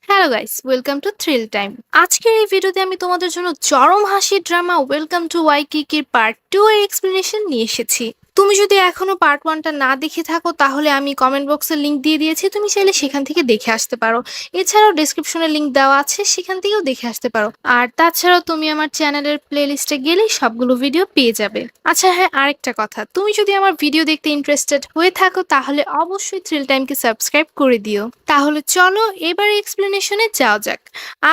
Hello guys, welcome to thrill time. আজকের এই ভিডিওতে আমি তোমাদের জন্য চরম হাসির ড্রামা ওয়েলকাম টু ওয়াইকিকির পার্ট 2 এর এক্সপ্লেনেশন নিয়ে এসেছি। তুমি যদি এখনো পার্ট 1 টা না দেখে থাকো তাহলে আমি কমেন্ট বক্সে লিংক দিয়ে দিয়েছি, তুমি চাইলে সেখান থেকে দেখে আসতে পারো। এছাড়াও ডেসক্রিপশনে লিংক দেওয়া আছে, সেখান থেকেও দেখে আসতে পারো। আর তাছাড়াও তুমি আমার চ্যানেলের প্লেলিস্টে গেলেই সবগুলো ভিডিও পেয়ে যাবে। আচ্ছা হ্যাঁ, আরেকটা কথা, তুমি যদি আমার ভিডিও দেখতে ইন্টারেস্টেড হয়ে থাকো তাহলে অবশ্যই থ্রিল টাইমকে সাবস্ক্রাইব করে দিও। তাহলে চলো এবার এক্সপ্লেনেশনে যাওয়া যাক।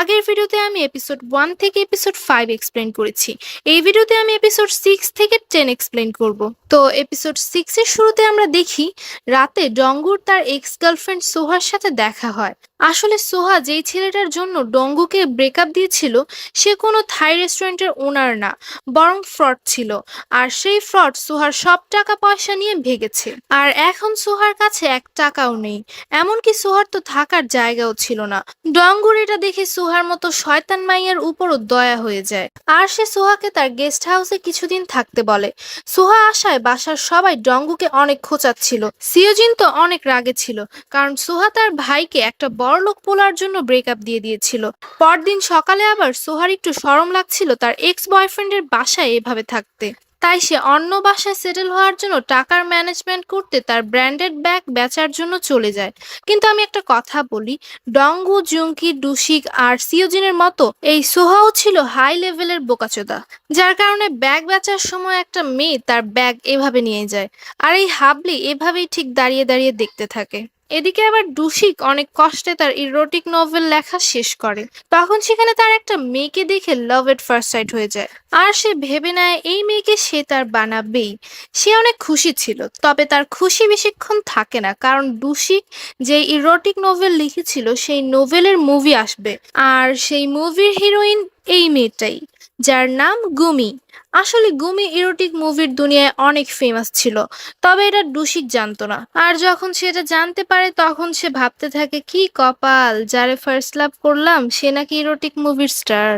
আগের ভিডিওতে আমি এপিসোড 1 থেকে এপিসোড 5 এক্সপ্লেন করেছি। এই ভিডিওতে আমি এপিসোড 6 থেকে 10 এক্সপ্লেন করব। তো এপিসোড 6 এর শুরুতে আমরা দেখি রাতে ডঙ্গুর তার এক্স গার্লফ্রেন্ড সোহার সাথে দেখা হয়। আসলে সোহা যেই ছেলেটার জন্য ডঙ্গুকে ব্রেকআপ দিয়েছিল সে কোনো থাই রেস্টুরেন্টের ওনার না, বরং ফ্রড ছিল। আর সেই ফ্রড সোহার সব টাকা পয়সা নিয়ে ভেগেছে। আর এখন সোহার কাছে এক টাকাও নেই, এমনকি সোহার তো থাকার জায়গাও ছিল না। ডঙ্গুর এটা দেখে সোহার মতো শয়তান মাইয়ার উপরও দয়া হয়ে যায়। আর সে সোহাকে তার গেস্ট হাউসে কিছুদিন থাকতে বলে। সোহা আসায় বাসার সবাই ডঙ্গুকে অনেক খোঁচাচ্ছিল। সিওজিন তো অনেক রাগে ছিল, কারণ সোহা তার ভাইকে একটা বড়লোক পোলার জন্য ব্রেকআপ দিয়ে দিয়েছিল। পরদিন সকালে আবার সোহার একটু শরম লাগছিল তার এক্স বয়ফ্রেন্ডের বাসায় এভাবে থাকতে। তাই সে অন্য বাসায় সেটেল হওয়ার জন্য টাকার ম্যানেজমেন্ট করতে তার ব্র্যান্ডেড ব্যাগ বেচার জন্য চলে যায়। কিন্তু আমি একটা কথা বলি, ডঙ্গু, জুঙ্কি, ডুশিক আর সিওজিনের মতো এই সোহাও ছিল হাই লেভেলের বোকাচোদা, যার কারণে ব্যাগ বেচার সময় একটা মেয়ে তার ব্যাগ এভাবে নিয়ে যায়। আর এই হাবলি এভাবেই ঠিক দাঁড়িয়ে দাঁড়িয়ে দেখতে থাকে। এদিকে আবার ডুশিক অনেক কষ্টে তার ইরোটিক নোভেল লেখা শেষ করে। তখন সেখানে তার একটা মেয়েকে দেখে লাভ এট ফার্স্ট সাইট হয়ে যায়। আর সে ভেবে নেয় এই মেয়েকে সে তার বানাবেই। সে অনেক খুশি ছিল, তবে তার খুশি বেশিক্ষণ থাকে না, কারণ ডুশিক যে ইরোটিক নোভেল লিখেছিল সেই নোভেলের মুভি আসবে। আর সেই মুভির হিরোইন এই মেয়েটাই, যার নাম গুমি। আসলে গুমি ইরোটিক মুভির দুনিয়ায় অনেক ফেমাস ছিল, তবে এটা ডুশিক জানতো না। আর যখন সে এটা জানতে পারে তখন সে ভাবতে থাকে কি কপাল, যারে ফার্স্ট লাভ করলাম সে নাকি ইরোটিক মুভির স্টার।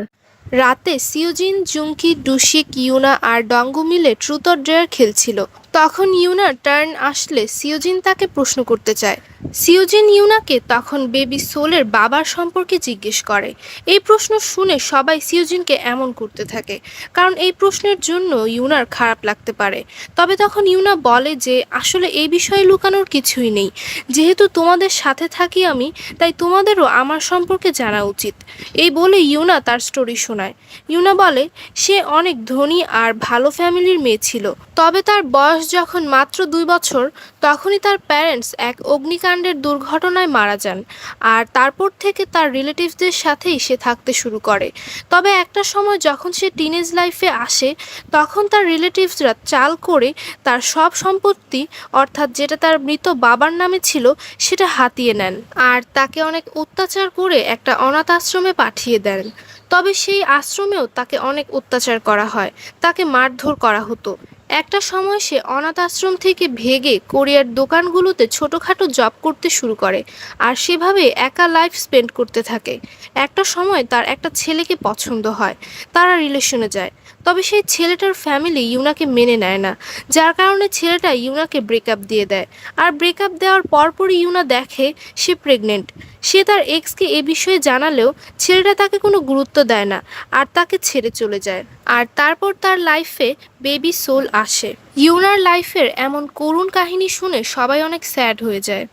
রাতে সিওজিন, জুঙ্কি, ডুশিক, ইউনা আর ডঙ্গু মিলে ট্রুথ অর ডেয়ার খেলছিল। তখন ইউনার টার্ন আসলে সিওজিন তাকে প্রশ্ন করতে চায়। সিওজিন ইউনাকে তখন বেবি সোলের বাবার সম্পর্কে জিজ্ঞেস করে। এই প্রশ্ন শুনে সবাই সিওজিনকে এমন করতে থাকে, কারণ এই প্রশ্নের জন্য ইউনার খারাপ লাগতে পারে। তবে তখন ইউনা বলে যে আসলে এই বিষয়ে লুকানোর কিছুই নেই, যেহেতু তোমাদের সাথে থাকি আমি, তাই তোমাদেরও আমার সম্পর্কে জানা উচিত। এই বলে ইউনা তার স্টোরি শোনায়। ইউনা বলে সে অনেক ধনী আর ভালো ফ্যামিলির মেয়ে ছিল, তবে তার বয়স যখন মাত্র 2 বছর তখনই তার প্যারেন্টস এক অগ্নিকাণ্ডের দুর্ঘটনায় মারা যান। আর তারপর থেকে তার রিলেটিভসদের সাথেই সে থাকতে শুরু করে। তবে একটা সময় যখন সে টিনেজ লাইফে আসে তখন তার রিলেটিভসরা চাল করে তার সব সম্পত্তি, অর্থাৎ যেটা তার মৃত বাবার নামে ছিল, সেটা হাতিয়ে নেন। আর তাকে অনেক অত্যাচার করে একটা অনাথ আশ্রমে পাঠিয়ে দেন। তবে সেই আশ্রমেও তাকে অনেক অত্যাচার করা হয়, তাকে মারধর করা হতো। একটা সময় সে অনাথ আশ্রম থেকে ভেগে কোরিয়ার দোকানগুলোতে ছোটোখাটো জব করতে শুরু করে, আর সেভাবে একা লাইফ স্পেন্ড করতে থাকে। একটা সময় তার একটা ছেলেকে পছন্দ হয়, তারা রিলেশনে যায়। তবে সেই ছেলেটার ফ্যামিলি ইউনাকে মেনে নেয় না, যার কারণে ছেলেটা ইউনাকে ব্রেকআপ দিয়ে দেয়। আর ব্রেকআপ দেওয়ার পরপরই ইউনা দেখে সে প্রেগনেন্ট। সে তার এক্সকে এ বিষয়ে জানালেও ছেলেটা তাকে কোনো গুরুত্ব দেয় না আর তাকে ছেড়ে চলে যায়। আর তারপর তার লাইফে বেবি সোল আসে। ইউনার লাইফের এমন করুণ কাহিনী শুনে সবাই অনেক স্যাড হয়ে যায়।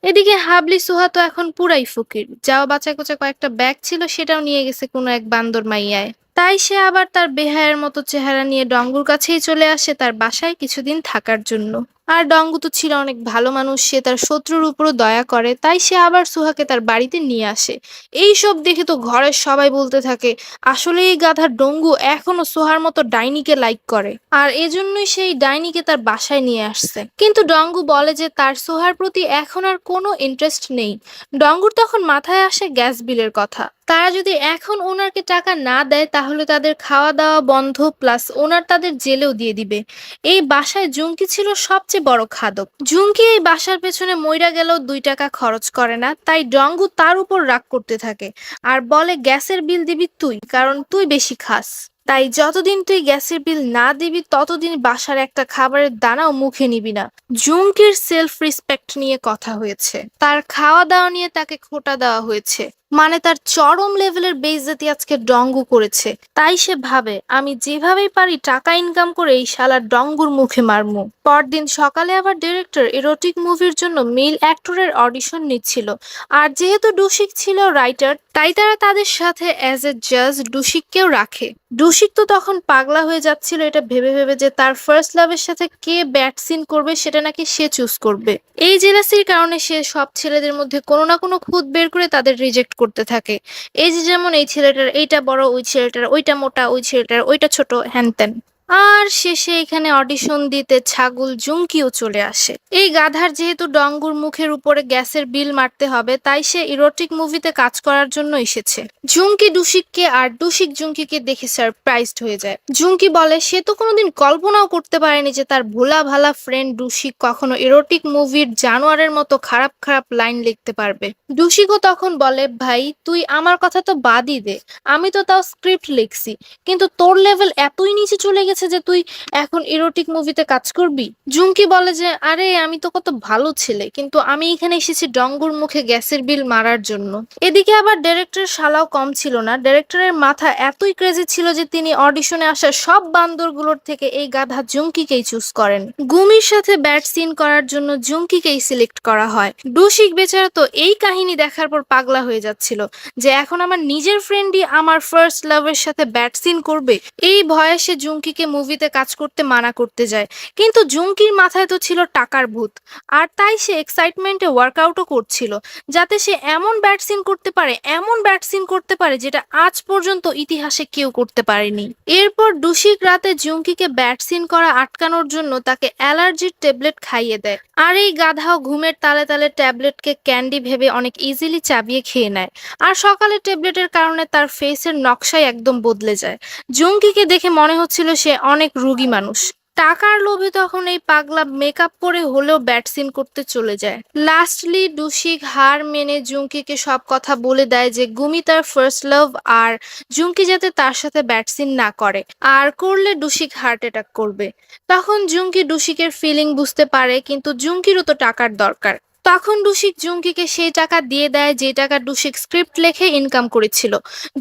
এদিকে হাবলি সোহা তো এখন পুরাই ফকির, যাও বাঁচা কোচা কয়েকটা ব্যাগ ছিল সেটাও নিয়ে গেছে কোনো এক বান্দর মাইয়ায়। তাই সে আবার তার বেহায়ের মতো চেহারা নিয়ে ডঙ্গুর কাছেই চলে আসে তার বাসায় কিছুদিন থাকার জন্য। আর ডঙ্গু তো ছিল অনেক ভালো মানুষ, সে তার শত্রুর উপরও দয়া করে, তাই সে আবার সুহাকে তার বাড়িতে নিয়ে আসে। এই সব দেখে তো ঘরের সবাই বলতে থাকে আসলে এই গাধার ডঙ্গু এখনো সোহার মতো ডাইনিকে লাইক করে, আর এজন্যই সেই ডাইনিকে তার বাসায় নিয়ে আসছে। কিন্তু ডঙ্গু বলে যে তার সোহার প্রতি এখন আর কোনো ইন্টারেস্ট নেই। ডঙ্গুর তখন মাথায় আসে গ্যাস বিলের কথা। তারা যদি এখন ওনারকে টাকা না দেয় তাহলে তাদের খাওয়া দাওয়া বন্ধ, প্লাস ওনার তাদের জেলেও দিয়ে দিবে। এই বাসায় জুঙ্কি ছিল সবচেয়ে বড় খাদক। জুঙ্কি এই বাসার পেছনে মইরা গেলেও 2 টাকা খরচ করে না, তাই ডঙ্গু তার উপর রাগ করতে থাকে আর বলে গ্যাসের বিল দিবি তুই, কারণ তুই বেশি খাস। তাই যতদিন তুই গ্যাসের বিল না দিবি ততদিন বাসার একটা খাবারের দানাও মুখে নিবি না। জুমকির সেলফ রেসপেক্ট নিয়ে কথা হয়েছে, তার খাওয়া দাওয়া নিয়ে তাকে খোঁটা দেওয়া হয়েছে, মানে তার চরম লেভেলের বেইজ্জতি আজকে ডঙ্গু করেছে। তাই সে ভাবে আমি যেভাবেই পারি টাকা ইনকাম করে এই শালার ডঙ্গুর মুখে মারমু। পরদিন সকালে আবার ডিরেক্টর এরোটিক মুভির জন্য মেল অ্যাক্টরের অডিশন নিচ্ছিল, আর যেহেতু ডুশিক ছিল রাইটার তাই তারা তাদের সাথে অ্যাজ এ জাজ ডুশিককেও রাখে। ডুশিক তো তখন পাগলা হয়ে যাচ্ছিল এটা ভেবে ভেবে যে তার ফার্স্ট লাভের সাথে কে ব্যাট সিন করবে সেটা নাকি সে চুজ করবে। এই জেলাসির কারণে সে সব ছেলেদের মধ্যে কোনো না কোনো খুঁত বের করে তাদের রিজেক্ট করতে থাকে। এই যে যেমন এই ছেলেটার এইটা বড়, ওই ছেলেটার ওইটা মোটা, ওই ছেলেটার ওইটা ছোট, হ্যান ত্যান। আর শেষে এখানে অডিশন দিতে ছাগল জুমকিও চলে আসে। এই গাধার যেহেতু ডঙ্গুর মুখের উপরে গ্যাসের বিল মারতে হবে তাই সে ইরোটিক মুভিতে কাজ করার জন্য এসেছে। জুমকি ডুশিককে আর ডুশিক জুমকিকে দেখে সারপ্রাইজড হয়ে যায়। জুমকি বলে সে তো কোনোদিন কল্পনাও করতে পারেনি যে তার ভোলা ভালা ফ্রেন্ড ডুশিক কখনো ইরোটিক মুভির জানোয়ারের মতো খারাপ খারাপ লাইন লিখতে পারবে। ডুশিকও তখন বলে ভাই তুই আমার কথা তো বাদই দে, আমি তো তাও স্ক্রিপ্ট লিখছি, কিন্তু তোর লেভেল এতই নিচে চলে গেছে যে তুই এখন ইরোটিক মুভিতে কাজ করবি। জুমকি বলে যে আরে আমি তো কত ভালো ছেলে, কিন্তু আমি এখানে এসেছি ডঙ্গুর মুখে গ্যাসের বিল মারার জন্য। এদিকে আবার ডিরেক্টরের শালাও কম ছিল না, ডিরেক্টরের মাথা এতই ক্রেজি ছিল যে তিনি অডিশনে আসা সব বান্দরগুলোর থেকে এই গাধা জুমকিকেই চুজ করেন। গুমির সাথে ব্যাট সিন করার জন্য জুমকিকেই সিলেক্ট করা হয়। ডুশিক বেচারা তো এই কাহিনী দেখার পর পাগলা হয়ে যাচ্ছিল যে এখন আমার নিজের ফ্রেন্ডই আমার ফার্স্ট লাভের সাথে ব্যাট সিন করবে। এই ভয়ে সে জুমকিকে মুভিতে কাজ করতে মানা করতে যায়, কিন্তু জুমকির মাথায় তো ছিল টাকার ভূত, আর তাই সে এক্সাইটমেন্টে ওয়ার্কআউটও করছিল যাতে সে এমন ব্যাট সিন করতে পারে, এমন ব্যাট সিন করতে পারে যেটা আজ পর্যন্ত ইতিহাসে কেউ করতে পারেনি। এরপর ডুশিক রাতে জুমকিকে ব্যাট সিন করা আটকানোর জন্য তাকে অ্যালার্জির ট্যাবলেট খাইয়ে দেয়, আর এই গাধাও ঘুমের তালে তালে ট্যাবলেটকে ক্যান্ডি ভেবে অনেক ইজিলি চাবিয়ে খেয়ে নেয়। আর সকালে ট্যাবলেটের কারণে তার ফেসের নকশাই একদম বদলে যায়। জুমকিকে দেখে মনে হচ্ছিল সে অনেক রুগী মানুষ। টাকার লোভে তখন এই পাগলা মেকআপ করে হলেও ব্যাট সিন করতে চলে যায়। লাস্টলি ডুশিক হার মেনে জুমকিকে সব কথা বলে দেয় যে গুমি তার ফার্স্ট লাভ, আর জুমকি যাতে তার সাথে ব্যাট সিন না করে, আর করলে ডুশিক হার্ট অ্যাটাক করবে। তখন জুমকি ডুশিকের ফিলিং বুঝতে পারে, কিন্তু জুমকিরও তো টাকার দরকার। তখন ডুশিক জুমকিকে সেই টাকা দিয়ে দেয় যে টাকা ডুশিক স্ক্রিপ্ট লেখে ইনকাম করেছিল।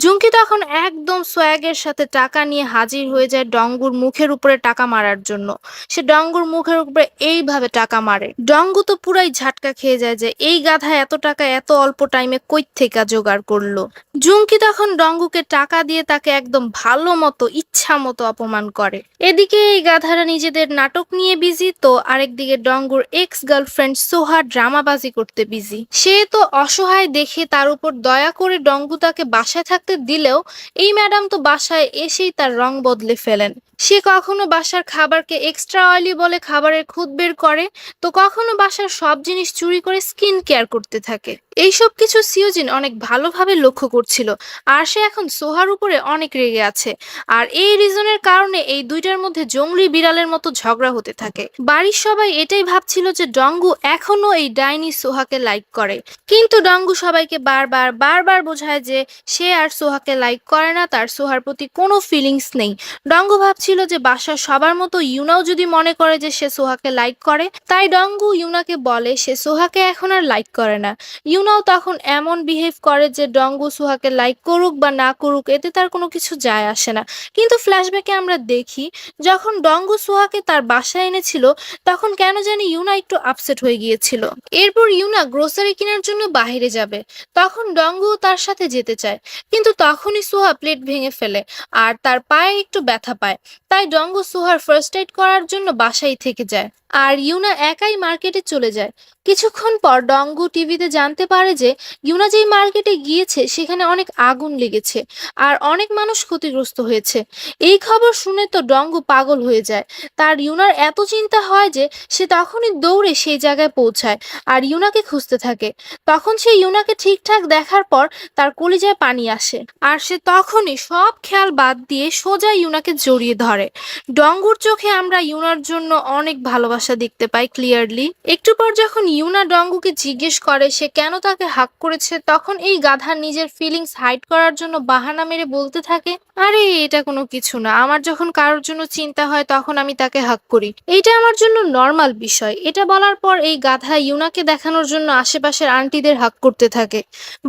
জুমকি তখন একদম সোয়াগের সাথে টাকা নিয়ে হাজির হয়ে যায় ডঙ্গুর মুখের উপরে টাকা মারার জন্য। সে ডঙ্গুর মুখের উপরে এইভাবে টাকা মারে, ডঙ্গু তো পুরাই ঝাটকা খেয়ে যায় যে এই গাধা এত টাকা এত অল্প টাইমে কই থেকে জোগাড় করলো। জুমকি তখন ডঙ্গুকে টাকা দিয়ে তাকে একদম ভালো মতো ইচ্ছা মতো অপমান করে। এদিকে এই গাধারা নিজেদের নাটক নিয়ে বিজি, তো আরেকদিকে ডঙ্গুর এক্স গার্লফ্রেন্ড সোহা ড্রামাবাজি করতে বিজি। সে তো অসহায় দেখে তার উপর দয়া করে ডঙ্গু তাকে বাসায় থাকতে দিলেও এই ম্যাডাম তো বাসায় এসেই তার রং বদলে ফেলেন। সে কখনো বাসার খাবারকে এক্সট্রা অয়েলি বলে খাবারের খুঁত বের করে, তো কখনো বাসার সব জিনিস চুরি করে স্কিন কেয়ার করতে থাকে। এইসব কিছু সিওজিন অনেক ভালোভাবে লক্ষ্য করছিল, আর সে এখন সোহার উপরে অনেক রেগে আছে। আর এই রিজনের কারণে এই দুইটার মধ্যে জংলি বিড়ালের মতো ঝগড়া হতে থাকে। বাড়ির সবাই এটাই ভাবছিল যে ডঙ্গু এখনো এই ডাইনি সোহাকে লাইক করে, কিন্তু ডঙ্গু সবাইকে বারবার বারবার বোঝায় যে সে আর সোহাকে লাইক করে না, তার সোহার প্রতি কোনো ফিলিংস নেই। ডঙ্গু ভাবছিল যে বাসার সবার মতো ইউনাও যদি মনে করে যে সে সোহাকে লাইক করে, তাই ডঙ্গু ইউনাকে বলে সে সোহাকে এখন আর লাইক করে না। ইউনাও তখন এমন বিহেভ করে যে ডঙ্গু সোহাকে লাইক করুক বা না করুক এতে তার কোনো কিছু যায় আসে না। কিন্তু ফ্ল্যাশব্যাকে আমরা দেখি যখন ডঙ্গু সোহাকে তার বাসায় এনেছিল তখন কেন জানি ইউনা একটু আপসেট হয়ে গিয়েছিল। এরপর ইউনা গ্রোসারি কেনার জন্য বাইরে যাবে, তখন ডঙ্গু তার সাথে যেতে চায়, কিন্তু তখনই সোহা প্লেট ভেঙে ফেলে আর তার পায়ে একটু ব্যথা পায়। তাই ডঙ্গু সোহার ফার্স্ট এড করার জন্য বাসায় থেকে যায়, আর ইউনা একাই মার্কেটে চলে যায়। কিছুক্ষণ পর ডঙ্গু টিভিতে জানতে পারে যে ইউনা যেই মার্কেটে গিয়েছে সেখানে অনেক আগুন লেগেছে আর অনেক মানুষ ক্ষতিগ্রস্ত হয়েছে। এই খবর শুনে তো ডঙ্গু পাগল হয়ে যায়। তার ইউনার এত চিন্তা হয় যে সে তখনই দৌড়ে সেই জায়গায় পৌঁছায় আর ইউনাকে খুঁজতে থাকে। তখন সে ইউনাকে ঠিকঠাক দেখার পর তার কলিজায় পানি আসে, আর সে তখনই সব খেয়াল বাদ দিয়ে সোজা ইউনাকে জড়িয়ে ধরে। ডঙ্গুর চোখে আমরা ইউনার জন্য অনেক ভালোবাসা ভাষা দেখতে পায় ক্লিয়ারলি। একটু পর যখন ইউনা ডঙ্গুকে জিজ্ঞেস করে সে কেন তাকে হাক করেছে, তখন এই গাধা নিজের ফিলিংস হাইড করার জন্য বাহানা মেরে বলতে থাকে, আরে এটা কোনো কিছু না, আমার যখন কারোর জন্য চিন্তা হয় তখন আমি তাকে হাক করি, এইটা আমার জন্য নর্মাল বিষয়। এটা বলার পর এই গাধা ইউনাকে দেখানোর জন্য আশেপাশের আন্টিদের হাক করতে থাকে।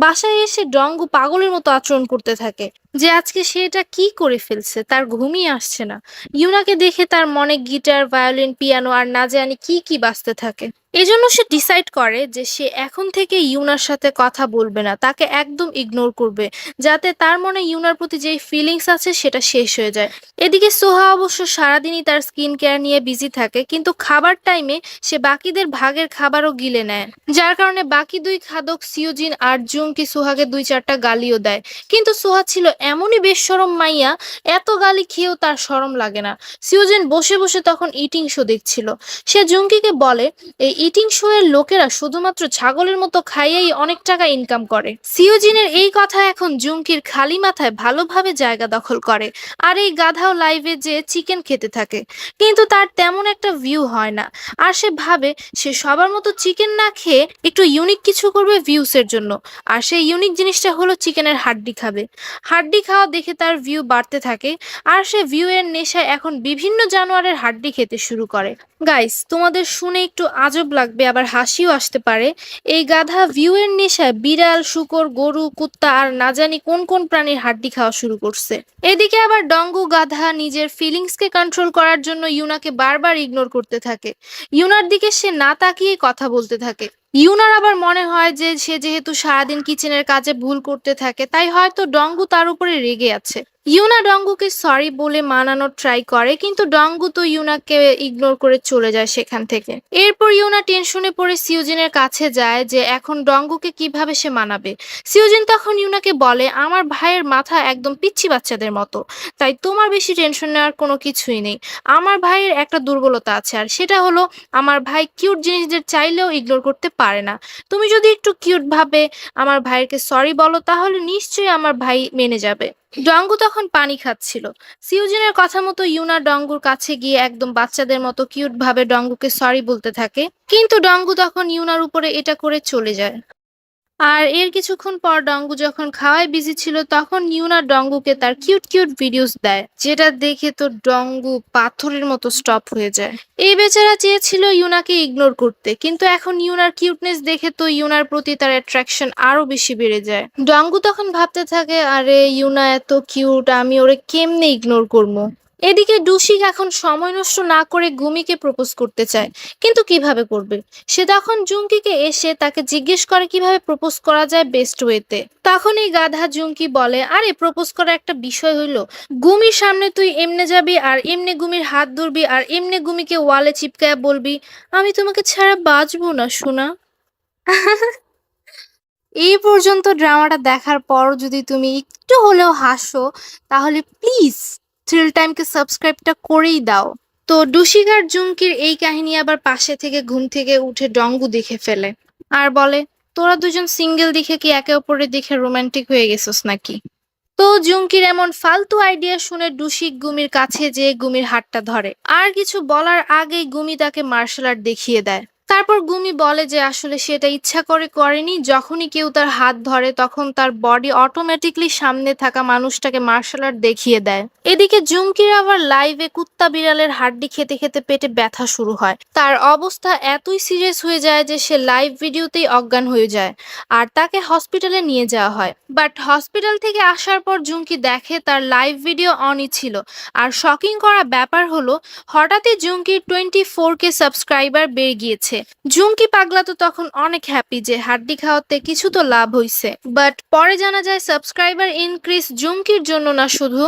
বাসায় এসে ডঙ্গু পাগলের মতো আচরণ করতে থাকে যে আজকে সে এটা কি করে ফেলছে, তার ঘুমই আসছে না। ইউনাকে দেখে তার মনে গিটার, ভায়োলিন, পিয়ানো আর না জানি কি কি বাজতে থাকে। এজন্য সে ডিসাইড করে যে সে এখন থেকে ইউনার সাথে কথা বলবে না, তাকে একদম ইগনোর করবে, যাতে তার মনে ইউনার প্রতি যে ফিলিংস আছে সেটা শেষ হয়ে যায়। এদিকে সোহা অবশ্য সারাদিনই তার স্কিন কেয়ার নিয়ে বিজি থাকে, কিন্তু খাবার টাইমে সে বাকিদের ভাগের খাবারও গিলে নেয়, যার কারণে বাকি দুই খাদক সিওজিন আর জুমকি সোহাকে 2-4টা গালিও দেয়। কিন্তু সোহা ছিল এমনই বেশরম মাইয়া, এত গালি খেয়েও তার শরম লাগে না। সিওজিন বসে বসে তখন ইটিং শো দেখছিল। সে জুমকিকে বলে এই ইটিং শো এর লোকেরা শুধুমাত্র ছাগলের মতো খাইয়েই অনেক টাকা ইনকাম করে। সিওজিনের এই কথা এখন জুমকির খালি মাথায় ভালোভাবে জায়গা দখল করে। আর এই গাধাও লাইভে যে চিকেন খেতে থাকে, কিন্তু তার তেমন একটা ভিউ হয় না। আর সে ভাবে সে সবার মতো চিকেন না খেয়ে একটু ইউনিক কিছু করবে ভিউসের জন্য। আর সেই ইউনিক জিনিসটা হলো চিকেনের হাড্ডি খাবে। হাড্ডি খাওয়া দেখে তার ভিউ বাড়তে থাকে, আর সে ভিউ এর নেশায় এখন বিভিন্ন জানোয়ারের হাড্ডি খেতে শুরু করে। গাইস, তোমাদের শুনে একটু আজব লাগবে, আবার হাসিও আসতে পারে। এই গাধা ভিউ এর নেশায় বিড়াল, শূকর, গরু, কুত্তা আর না জানি কোন কোন প্রাণীর হাড্ডি খাওয়া শুরু করছে। এদিকে আবার ডঙ্গু গাধা নিজের ফিলিংসকে কন্ট্রোল করার জন্য ইউনাকে বারবার ইগনোর করতে থাকে। ইউনার দিকে সে না তাকিয়ে কথা বলতে থাকে। ইউনার আবার মনে হয় যে সে যেহেতু সারাদিন কিচেনের কাজে ভুল করতে থাকে, তাই হয়তো ডঙ্গু তার উপরে রেগে আছে। ইউনা ডঙ্গুকে সরি বলে মানানোর ট্রাই করে, কিন্তু ডঙ্গু তো ইউনাকে ইগনোর করে চলে যায় সেখান থেকে। এরপর ইউনা টেনশনে পড়ে সিওজিনের কাছে যায় যে এখন ডঙ্গুকে কিভাবে সে মানাবে। সিওজিন তখন ইউনাকে বলে, আমার ভাইয়ের মাথা একদম পিচ্চি বাচ্চাদের মতো, তাই তোমার বেশি টেনশন নেওয়ার কোনো কিছুই নেই। আমার ভাইয়ের একটা দুর্বলতা আছে, আর সেটা হলো আমার ভাই কিউট জিনিসদের চাইলেও ইগনোর করতে পারে না। তুমি যদি একটু কিউট ভাবে আমার ভাইকে সরি বলো, তাহলে নিশ্চয়ই আমার ভাই মেনে যাবে। ডঙ্গু তখন পানি খাচ্ছিল। সিউজিনের কথা মতো ইউনা ডঙ্গুর কাছে গিয়ে একদম বাচ্চাদের মতো কিউট ভাবে ডঙ্গুকে সরি বলতে থাকে, কিন্তু ডঙ্গু তখন ইউনার উপরে এটা করে চলে যায়। আর এর কিছুক্ষণ পর ডঙ্গু যখন খাওয়ায় বিজি ছিল, তখন ইউনা ডঙ্গুকে তার কিউট কিউট ভিডিওস দেয়, যেটা দেখে তো ডঙ্গু পাথরের মতো স্টপ হয়ে যায়। এই বেচারা চেয়েছিল ইউনাকে ইগনোর করতে, কিন্তু এখন ইউনার কিউটনেস দেখে তো ইউনার প্রতি তার অ্যাট্রাকশন আরো বেশি বেড়ে যায়। ডঙ্গু তখন ভাবতে থাকে, আরে ইউনা এত কিউট, আমি ওরে কেমনে ইগনোর করবো। এদিকে ডুশিক এখন সময় নষ্ট না করে গুমিকে প্রপোজ করতে চায়, কিন্তু কিভাবে করবে। সে তখন জুঙ্কিকে এসে তাকে জিজ্ঞেস করে কিভাবে প্রপোজ করা যায় বেস্ট ওয়েতে। তখন এই গাধা জুঙ্কি বলে, আরে প্রপোজ করা একটা বিষয় হইলো, গুমির সামনে তুই এমনে যাবি আর এমনে গুমির হাত ধরবি আর এমনে গুমিকে ওয়ালে চিপকায় বলবি, আমি তোমাকে ছাড়া বাঁচবো না সোনা। এই পর্যন্ত ড্রামাটা দেখার পর যদি তুমি একটু হলেও হাসো, তাহলে প্লিজ থ্রিল টাইমকে সাবস্ক্রাইবটা করেই দাও। তো ডুশিক আর জুমকির এই কাহিনী আবার পাশে থেকে ঘুম থেকে উঠে ডঙ্গু দেখে ফেলে আর বলে, তোরা দুজন সিঙ্গেল দেখে কি একে অপরের দেখে রোমান্টিক হয়ে গেছিস নাকি। তো জুমকির এমন ফালতু আইডিয়া শুনে ডুশিক গুমির কাছে যেয়ে গুমির হাতটা ধরে, আর কিছু বলার আগেই গুমি তাকে মার্শাল আর্ট দেখিয়ে দেয়। তারপর গুমি বলে যে আসলে সেটা ইচ্ছা করে করেনি, যখনই কেউ তার হাত ধরে তখন তার বডি অটোমেটিকলি সামনে থাকা মানুষটাকে মার্শাল আর্ট দেখিয়ে দেয়। এদিকে জুমকির আবার লাইভে কুত্তা বিড়ালের হাড্ডি খেতে খেতে পেটে ব্যথা শুরু হয়। তার অবস্থা এতই সিরিয়াস হয়ে যায় যে সে লাইভ ভিডিওতেই অজ্ঞান হয়ে যায়, আর তাকে হসপিটালে নিয়ে যাওয়া হয়। বাট হসপিটাল থেকে আসার পর জুমকি দেখে তার লাইভ ভিডিও অনই ছিল। আর শকিং করা ব্যাপার হলো, হঠাৎই জুমকির 24K সাবস্ক্রাইবার বেড়ে গিয়েছে। জুমকি পাগলা তো তখন অনেক হ্যাপি যে হাড্ডি খাওয়াতে কিছু তো লাভ হইছে। বাট পরে জানা যায় সাবস্ক্রাইবার ইনক্রিজ জুমকির জন্য না, শুধু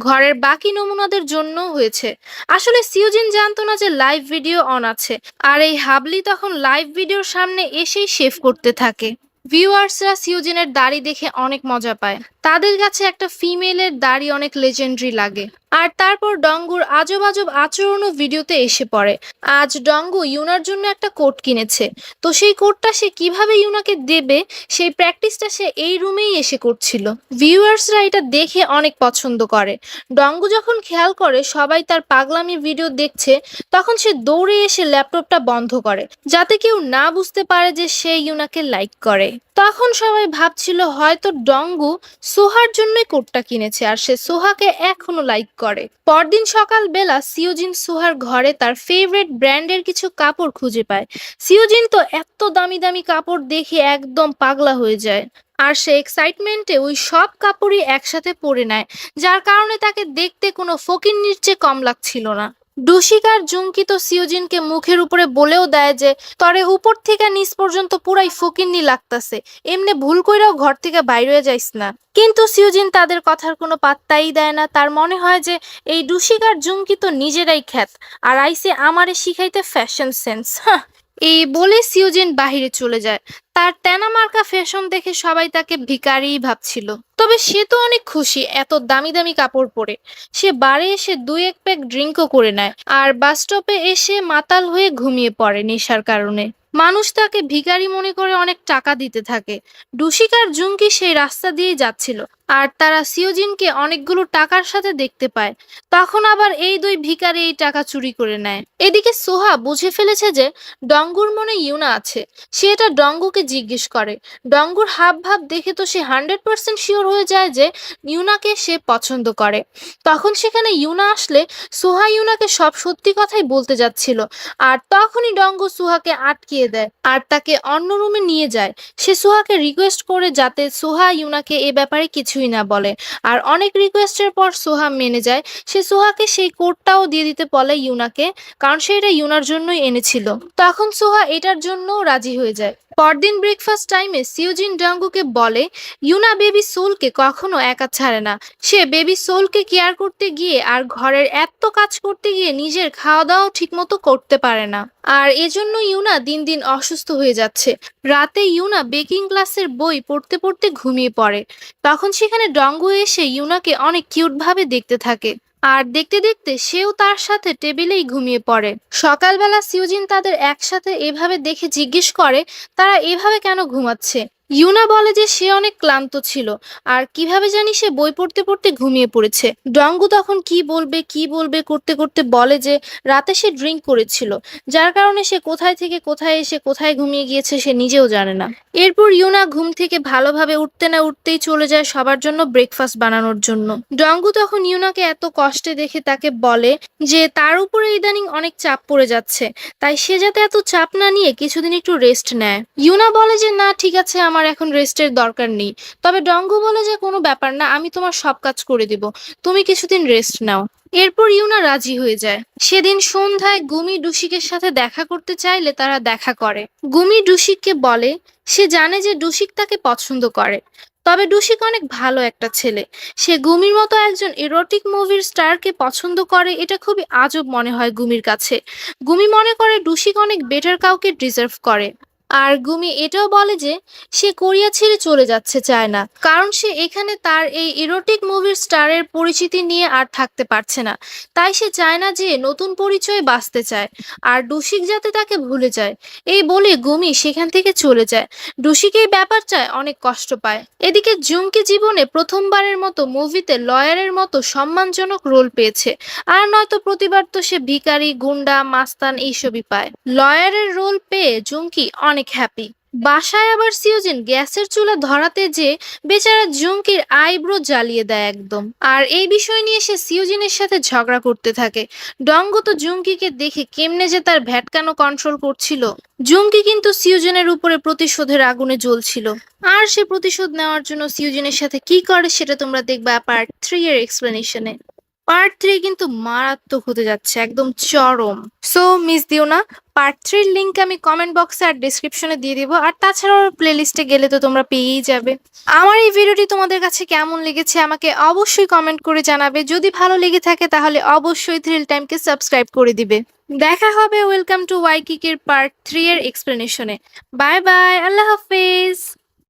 ঘরের বাকি নমুনাদের জন্য হয়েছে। আসলে সিওজিন জানতো না যে লাইভ ভিডিও অন আছে, আর এই হাবলি তখন লাইভ ভিডিওর সামনে এসেই শেভ করতে থাকে। ভিউয়ার্সরা সিওজিনের দাড়ি দেখে অনেক মজা পায়। তাদের কাছে একটা ফিমেলের দাড়ি অনেক লেজেন্ডারি লাগে। আর তারপর ডঙ্গুর আজব আজব আচরণও ভিডিওতে এসে পড়ে। আজ ডঙ্গু ইউনার জন্য একটা কোট কিনেছে, তো সেই কোটটা সে কিভাবে ইউনাকে দেবে সেই প্র্যাকটিসটা সে এই রুমেই এসে করছিল। ভিউয়ার্সরা এটা দেখে অনেক পছন্দ করে। ডঙ্গু যখন খেয়াল করে সবাই তার পাগলামি ভিডিও দেখছে, তখন সে দৌড়ে এসে ল্যাপটপটা বন্ধ করে, যাতে কেউ না বুঝতে পারে যে সে ইউনাকে লাইক করে। তখন সবাই ভাবছিল হয়তো ডঙ্গু সোহার জন্যই কোটটা কিনেছে আর সে সোহাকে এখনো লাইক করে। পরদিন সকালবেলা সিওজিন সোহার ঘরে তার ফেভারিট ব্র্যান্ডের কিছু কাপড় খুঁজে পায়। সিওজিন তো এত দামি দামি কাপড় দেখে একদম পাগলা হয়ে যায়। আর সে এক্সাইটমেন্টে ওই সব কাপড়ই একসাথে পরে নেয়, যার কারণে তাকে দেখতে কোনো ফকিন্নির চেয়ে কম লাগছিল না। ডুশিক আর জুঙ্কি তো সিওজিনকে মুখের উপরে বলেও দেয় যে তরে উপর থেকে নিচ পর্যন্ত পুরাই ফকিন্নি লাগতাছে, এমনি ভুল কইরাও ঘর থেকে বাইরে যাইস না। কিন্তু সিওজিন তাদের কথার কোনো পাত্তাই দেয় না। তার মনে হয় যে এই ডুশিক আর জুঙ্কি তো নিজেরাই খ্যাত, আর আইসে আমারে শিখাইতে ফ্যাশন সেন্স। এই বলে সিওজিন বাহিরে চলে যায়। তার তেনা মার্কা ফ্যাশন দেখে সবাই তাকে ভিখারিই ভাবছিল। তবে সে তো অনেক খুশি এত দামি দামি কাপড় পরে। সে বারে এসে 2-1 প্যাক ড্রিঙ্কও করে নেয় আর বাস স্টপে এসে মাতাল হয়ে ঘুমিয়ে পড়ে নেশার কারণে। মানুষ তাকে ভিখারি মনে করে অনেক টাকা দিতে থাকে। ডুশিক আর জুঙ্কি সেই রাস্তা দিয়েই যাচ্ছিল, আর তারা সিওজিনকে অনেকগুলো টাকার সাথে দেখতে পায়। তখন আবার এই দুই ভিখারি এই টাকা চুরি করে নেয়। এদিকে সোহা বুঝে ফেলেছে যে ডঙ্গুর মনে ইউনা আছে। সে এটা ডঙ্গুকে জিজ্ঞেস করে। ডঙ্গুর হাব ভাব দেখে তো সে 100% শিওর হয়ে যায় যে ইউনাকে সে পছন্দ করে। তখন সেখানে ইউনা আসলে সোহা ইউনাকে সব সত্যি কথাই বলতে যাচ্ছিল, আর তখনই ডঙ্গু সোহাকে আটকিয়ে দেয় আর তাকে অন্য রুমে নিয়ে যায়। সে সোহাকে রিকোয়েস্ট করে যাতে সোহা ইউনাকে এ ব্যাপারে কিছুই না বলে, আর অনেক রিকোয়েস্টের পর সোহা মেনে যায়। সে সোহাকে সেই কোটটাও দিয়ে দিতে বলে ইউনাকে, কারণ সে এটা ইউনার জন্যই এনেছিল। তখন সোহা এটার জন্যও রাজি হয়ে যায়। পরদিন ব্রেকফাস্ট টাইমে সিওজিন ডঙ্গুকে বলে ইউনা বেবি সোলকে কখনো একা ছাড়ে না। সে বেবি সোলকে কেয়ার করতে গিয়ে আর ঘরের এত কাজ করতে গিয়ে নিজের খাওয়া দাওয়াও ঠিকমতো করতে পারে না, আর এজন্য ইউনা দিন দিন অসুস্থ হয়ে যাচ্ছে। রাতে ইউনা বেকিং ক্লাসের বই পড়তে পড়তে ঘুমিয়ে পড়ে। তখন সেখানে ডঙ্গু এসে ইউনাকে অনেক কিউট ভাবে দেখতে থাকে, আর দেখতে দেখতে সেও তার সাথে টেবিলেই ঘুমিয়ে পড়ে। সকালবেলা সিওজিন তাদের একসাথে এভাবে দেখে জিজ্ঞেস করে তারা এভাবে কেন ঘুমাচ্ছে। ইউনা বলে যে সে অনেক ক্লান্ত ছিল আর কিভাবে জানি সে বই পড়তে পড়তে ঘুমিয়ে পড়েছে। ডঙ্গু তখন কি বলবে কি বলবে করতে করতে বলে যে রাতে সে ড্রিঙ্ক করেছিল, যার কারণে সে কোথায় থেকে কোথায় এসে কোথায় ঘুমিয়ে গিয়েছে সে নিজেও জানে না। এরপর ইউনা ঘুম থেকে ভালোভাবে উঠতে না উঠতেই চলে যায় সবার জন্য ব্রেকফাস্ট বানানোর জন্য। ডঙ্গু তখন ইউনাকে এত কষ্টে দেখে তাকে বলে যে তার উপরে ইদানিং অনেক চাপ পড়ে যাচ্ছে, তাই সে যাতে এত চাপ না নিয়ে কিছুদিন একটু রেস্ট নেয়। ইউনা বলে যে না ঠিক আছে, আমার এখন রেস্টের দরকার নেই। তবে ডঙ্গু বলে যে কোনো ব্যাপার না, আমি তোমার সব কাজ করে দিব, তুমি কিছুদিন রেস্ট নাও। এরপর ইউনা রাজি হয়ে যায়। সেদিন সন্ধ্যায় গুমি ডুশিকের সাথে দেখা করতে চাইলে তারা দেখা করে। গুমি ডুশিককে বলে সে জানে যে ডুশিক তাকে পছন্দ করে, তবে ডুশিক অনেক ভালো একটা ছেলে। সে গুমির মতো একজন এরোটিক মুভির স্টারকে পছন্দ করে, এটা খুবই আজব মনে হয় গুমির কাছে। গুমি মনে করে ডুশিক অনেক বেটার কাউকে ডিজার্ভ করে। আর গুমি এটাও বলে যে সে কোরিয়া ছেড়ে চলে যাচ্ছে চায় না, কারণ সে এখানে তার এই ইরোটিক মুভির স্টারের পরিচিতি নিয়ে আর থাকতে পারছে না। তাই সে চায় না যে নতুন পরিচয়ে বাঁচতে চায়, আর ডুশিক যাতে তাকে ভুলে যায়। এই বলে গুমি সেখান থেকে চলে যায়। ডুশিক এই ব্যাপারটায় অনেক কষ্ট পায়। এদিকে জুঙ্কি জীবনে প্রথমবারের মতো মুভিতে লয়ারের মতো সম্মানজনক রোল পেয়েছে, আর নয়তো প্রতিবার তো সে ভিখারি গুন্ডা মাস্তান এইসবই পায়। লয়ারের রোল পেয়ে জুঙ্কি অনেক হ্যাপি। বাসায় আবার সিওজিন গ্যাসের চুলা ধরাতে যে বেচারা জুঙ্কির আইব্রো জ্বালিয়ে দেয় একদম। আর এই বিষয় নিয়ে সে সিওজিনের সাথে ঝগড়া করতে থাকে। ডঙ্গু তো জুঙ্কিকে দেখে কেমনে যে তার ভ্যাটকানো কন্ট্রোল করছিল। জুঙ্কি কিন্তু সিওজিনের উপরে প্রতিশোধের আগুনে জ্বলছিল, আর সে প্রতিশোধ নেওয়ার জন্য সিওজিনের সাথে কি করে সেটা তোমরা দেখবা পার্ট 3 এর এক্সপ্লেনেশনে। পার্ট 3 কিন্তু মারাত্মক হতে যাচ্ছে, একদম চরম। সো মিস দিও না। পার্ট 3 এর লিংক আমি কমেন্ট বক্সে আর ডেসক্রিপশনে দিয়ে দিব, আর তাছাড়াও প্লেলিস্টে গেলে তো তোমরা পেয়েই যাবে। আমার এই ভিডিওটি তোমাদের কাছে কেমন লেগেছে আমাকে অবশ্যই কমেন্ট করে জানাবে। যদি ভালো লেগে থাকে তাহলে অবশ্যই থ্রিল টাইমকে সাবস্ক্রাইব করে দিবে। দেখা হবে ওয়েলকাম টু ওয়াইকিকের পার্ট 3 এর এক্সপ্লেনেশনে। বাই বাই, আল্লাহ হাফেজ।